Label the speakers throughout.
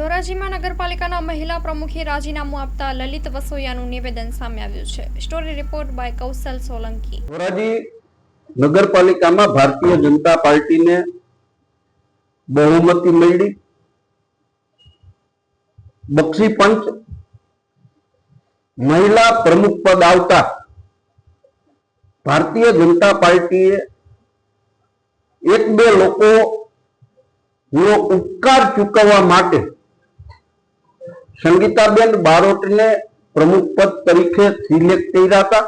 Speaker 1: ધોરાજીમાં નગરપાલિકાના મહિલા પ્રમુખે રાજીનામું આપતા લલિત વસોયાનું નિવેદન સામે આવ્યું છે. સ્ટોરી રિપોર્ટ બાય કૌશલ સોલંકી.
Speaker 2: ધોરાજી નગરપાલિકામાં ભારતીય જનતા પાર્ટીને બહુમતી મળી. બક્ષી પંચ મહિલા પ્રમુખ પદ આવતા ભારતીય જનતા પાર્ટીએ એક બે લોકો નો ઉપકાર ચૂકવવા માટે સંગીતાબેન બારોટને પ્રમુખ પદ તરીકે સિલેક્ટ કર્યા હતા.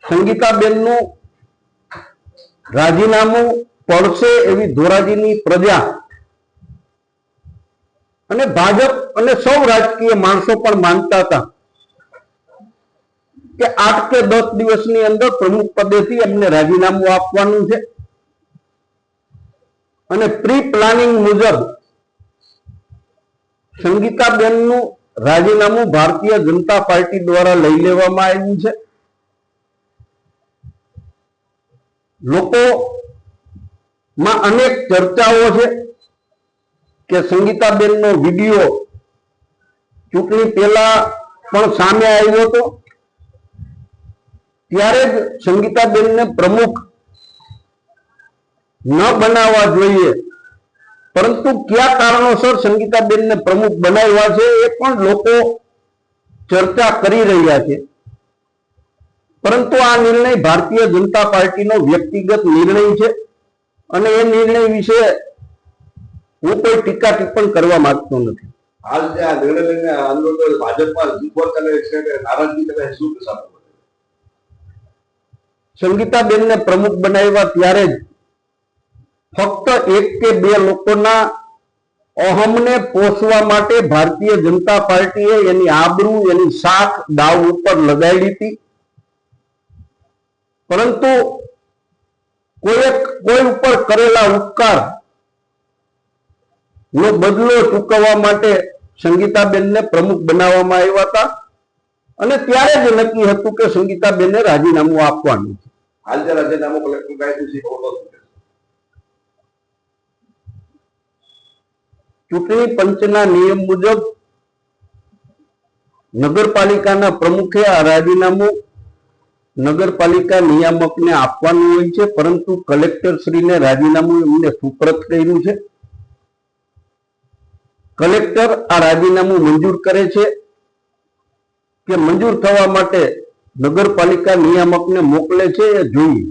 Speaker 2: સંગીતાબેનનું રાજીનામું પડશે એવી ધોરાજીની પ્રજા અને ભાજપ અને સૌ રાજકીય માણસો પણ માનતા હતા કે 8 કે 10 દિવસની અંદર પ્રમુખ પદેથી એમને રાજીનામું આપવાનું છે અને પ્રી પ્લાનિંગ મુજબ સંગીતાબેનનું રાજીનામું ભારતીય જનતા પાર્ટી દ્વારા લઈ લેવામાં આવ્યું છે. લોકોમાં અનેક ચર્ચાઓ છે કે સંગીતાબેનનો વિડીયો ચૂંટણી પહેલા પણ સામે આવ્યો હતો. ત્યારે જ સંગીતાબેનને પ્રમુખ ન બનાવવા જોઈએ, પરંતુ કયા કારણોસર સંગીતાબેનને પ્રમુખ બનાવ્યા છે એ પણ લોકો ચર્ચા કરી રહ્યા છે. પરંતુ આ નિર્ણય ભારતીય જનતા પાર્ટીનો વ્યક્તિગત નિર્ણય છે અને એ નિર્ણય વિશે હું કોઈ ટીકા ટિપ્પણ કરવા માંગતો નથી.
Speaker 3: હાલ જે આ નિર્ણય લઈને આંદોલન ભાજપમાં દુઃખ ચાલે છે કે નારાજગી તમે શું કહેશો?
Speaker 2: સંગીતાબેનને પ્રમુખ બનાવ્યા ત્યારે જ ફક્ત એક કે બે લોકોના અહમને પોષવા માટે ભારતીય જનતા પાર્ટીએ એની આબરૂ, એની શાખ દાવ ઉપર લગાડી હતી. પરંતુ કોઈ ઉપર કરેલા ઉપકાર નો બદલો ચૂકવવા માટે સંગીતાબેનને પ્રમુખ બનાવવામાં આવ્યા હતા અને ત્યારે જ નક્કી હતું કે સંગીતાબેનને રાજીનામું આપવાનું છે.
Speaker 3: હાલ જે રાજીનામું કલેક્ટર કાઢ્યું છે
Speaker 2: ચૂંટણી પંચના નિયમ મુજબ નગરપાલિકાના પ્રમુખે આ રાજીનામું નગરપાલિકા નિયામકને આપવાનું હોય છે, પરંતુ કલેક્ટર શ્રીને રાજીનામું એમને સુપરત કર્યું છે. કલેક્ટર આ રાજીનામું મંજૂર કરે છે કે મંજૂર થવા માટે નગરપાલિકા નિયામકને મોકલે છે એ જોઈએ.